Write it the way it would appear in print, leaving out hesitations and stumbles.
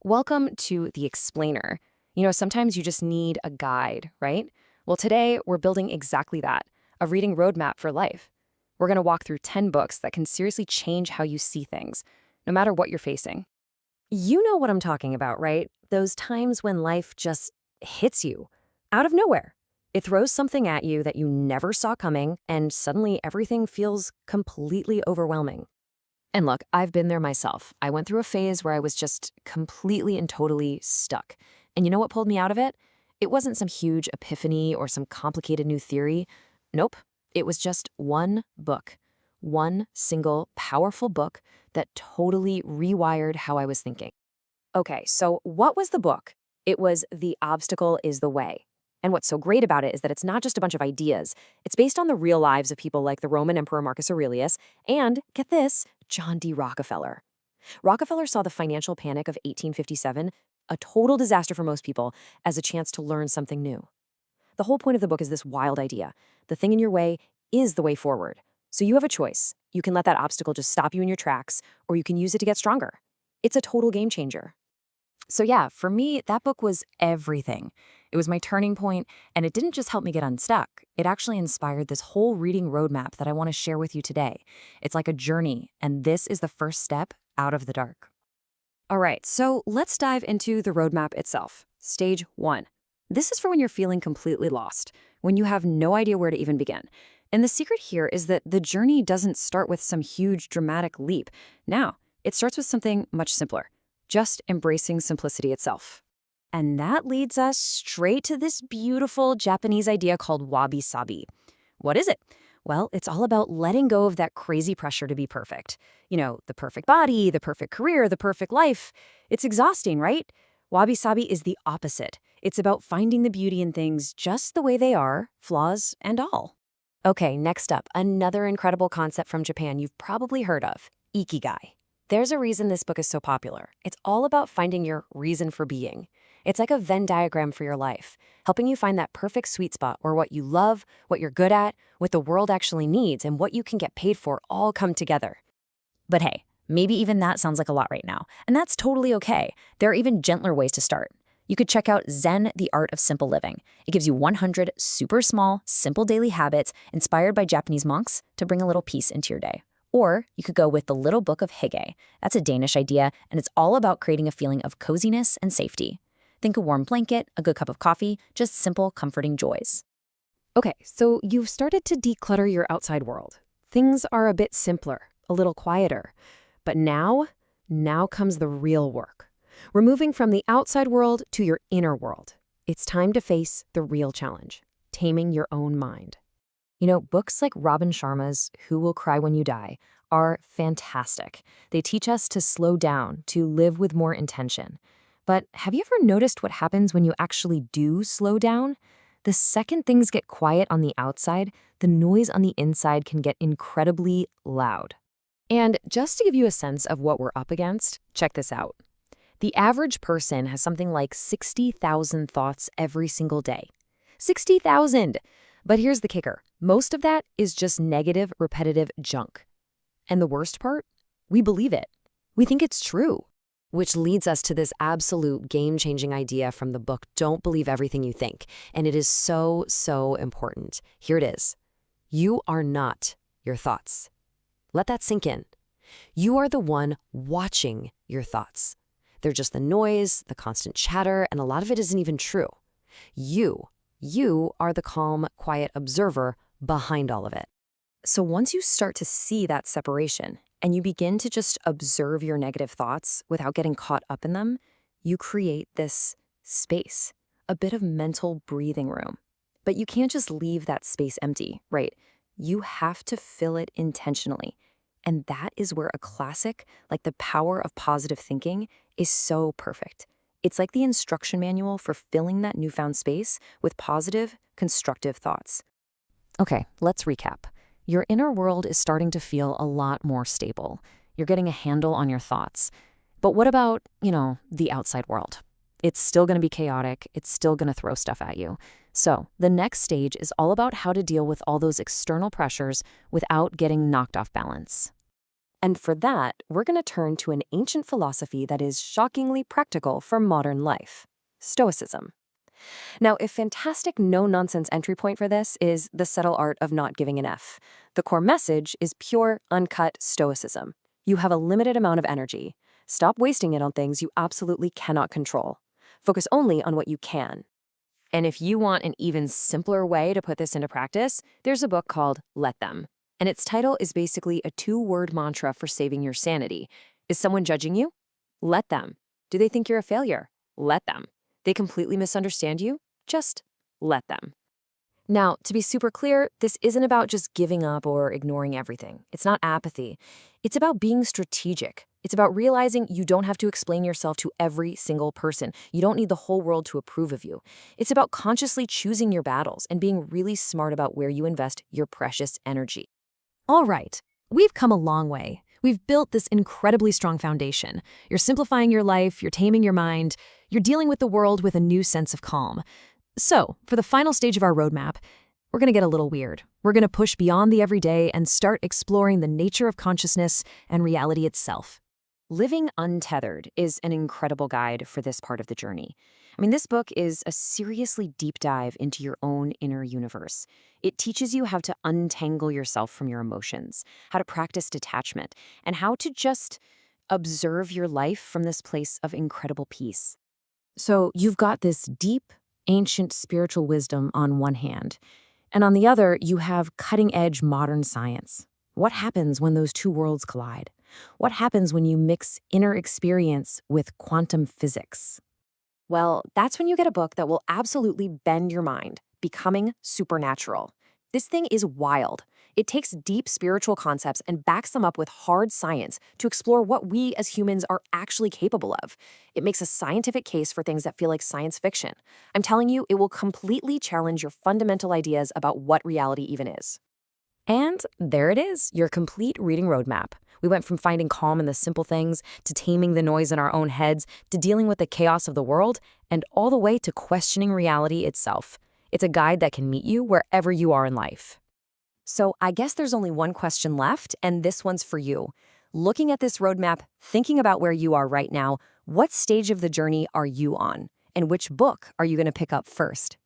Welcome to The Explainer. Sometimes you just need a guide, right? Well, today we're building exactly that, a reading roadmap for life. We're going to walk through 10 books that can seriously change how you see things, no matter what you're facing. You know what I'm talking about, right? Those times when life just hits you out of nowhere. It throws something at you that you never saw coming, and suddenly everything feels completely overwhelming. And look, I've been there myself. I went through a phase where I was just completely and totally stuck. And you know what pulled me out of it? It wasn't some huge epiphany or some complicated new theory. Nope. It was just one book. One single, powerful book that totally rewired how I was thinking. Okay, so what was the book? It was The Obstacle is the Way. And what's so great about it is that it's not just a bunch of ideas. It's based on the real lives of people like the Roman Emperor Marcus Aurelius and, get this, John D. Rockefeller. Rockefeller saw the financial panic of 1857, a total disaster for most people, as a chance to learn something new. The whole point of the book is this wild idea. The thing in your way is the way forward. So you have a choice. You can let that obstacle just stop you in your tracks, or you can use it to get stronger. It's a total game changer. So yeah, for me, that book was everything. It was my turning point, and it didn't just help me get unstuck. It actually inspired this whole reading roadmap that I want to share with you today. It's like a journey, and this is the first step out of the dark. All right, so let's dive into the roadmap itself. Stage 1. This is for when you're feeling completely lost, when you have no idea where to even begin. And the secret here is that the journey doesn't start with some huge dramatic leap. Now, it starts with something much simpler. Just embracing simplicity itself. And that leads us straight to this beautiful Japanese idea called wabi-sabi. What is it? Well, it's all about letting go of that crazy pressure to be perfect. The perfect body, the perfect career, the perfect life. It's exhausting, right? Wabi-sabi is the opposite. It's about finding the beauty in things just the way they are, flaws and all. Okay, next up, another incredible concept from Japan you've probably heard of, ikigai. There's a reason this book is so popular. It's all about finding your reason for being. It's like a Venn diagram for your life, helping you find that perfect sweet spot where what you love, what you're good at, what the world actually needs, and what you can get paid for all come together. But hey, maybe even that sounds like a lot right now, and that's totally okay. There are even gentler ways to start. You could check out Zen, the Art of Simple Living. It gives you 100 super small, simple daily habits inspired by Japanese monks to bring a little peace into your day. Or you could go with the Little Book of Hygge. That's a Danish idea, and it's all about creating a feeling of coziness and safety. Think a warm blanket, a good cup of coffee, just simple, comforting joys. Okay, so you've started to declutter your outside world. Things are a bit simpler, a little quieter. But now comes the real work. We're moving from the outside world to your inner world. It's time to face the real challenge, taming your own mind. Books like Robin Sharma's Who Will Cry When You Die are fantastic. They teach us to slow down, to live with more intention. But have you ever noticed what happens when you actually do slow down? The second things get quiet on the outside, the noise on the inside can get incredibly loud. And just to give you a sense of what we're up against, check this out. The average person has something like 60,000 thoughts every single day. 60,000! But here's the kicker. Most of that is just negative, repetitive junk. And the worst part? We believe it. We think it's true. Which leads us to this absolute game-changing idea from the book, Don't Believe Everything You Think. And it is so, so important. Here it is. You are not your thoughts. Let that sink in. You are the one watching your thoughts. They're just the noise, the constant chatter, and a lot of it isn't even true. You are the calm, quiet observer behind all of it. So once you start to see that separation and you begin to just observe your negative thoughts without getting caught up in them, you create this space, a bit of mental breathing room. But you can't just leave that space empty, right? You have to fill it intentionally. And that is where a classic like The Power of Positive Thinking is so perfect. It's like the instruction manual for filling that newfound space with positive, constructive thoughts. Okay, let's recap. Your inner world is starting to feel a lot more stable. You're getting a handle on your thoughts. But what about, the outside world? It's still going to be chaotic. It's still going to throw stuff at you. So the next stage is all about how to deal with all those external pressures without getting knocked off balance. And for that, we're going to turn to an ancient philosophy that is shockingly practical for modern life: Stoicism. Now, a fantastic no-nonsense entry point for this is The Subtle Art of Not Giving an F. The core message is pure, uncut stoicism. You have a limited amount of energy. Stop wasting it on things you absolutely cannot control. Focus only on what you can. And if you want an even simpler way to put this into practice, there's a book called Let Them. And its title is basically a 2-word mantra for saving your sanity. Is someone judging you? Let them. Do they think you're a failure? Let them. They completely misunderstand you? Just let them. Now, to be super clear, this isn't about just giving up or ignoring everything. It's not apathy. It's about being strategic. It's about realizing you don't have to explain yourself to every single person. You don't need the whole world to approve of you. It's about consciously choosing your battles and being really smart about where you invest your precious energy. All right, we've come a long way. We've built this incredibly strong foundation. You're simplifying your life, you're taming your mind, you're dealing with the world with a new sense of calm. So, for the final stage of our roadmap, we're going to get a little weird. We're going to push beyond the everyday and start exploring the nature of consciousness and reality itself. Living Untethered is an incredible guide for this part of the journey. I mean, this book is a seriously deep dive into your own inner universe. It teaches you how to untangle yourself from your emotions, how to practice detachment, and how to just observe your life from this place of incredible peace. So you've got this deep, ancient spiritual wisdom on one hand, and on the other, you have cutting-edge modern science. What happens when those two worlds collide? What happens when you mix inner experience with quantum physics? Well, that's when you get a book that will absolutely bend your mind, Becoming Supernatural. This thing is wild. It takes deep spiritual concepts and backs them up with hard science to explore what we as humans are actually capable of. It makes a scientific case for things that feel like science fiction. I'm telling you, it will completely challenge your fundamental ideas about what reality even is. And there it is, your complete reading roadmap. We went from finding calm in the simple things, to taming the noise in our own heads, to dealing with the chaos of the world, and all the way to questioning reality itself. It's a guide that can meet you wherever you are in life. So I guess there's only one question left, and this one's for you. Looking at this roadmap, thinking about where you are right now, what stage of the journey are you on? And which book are you going to pick up first?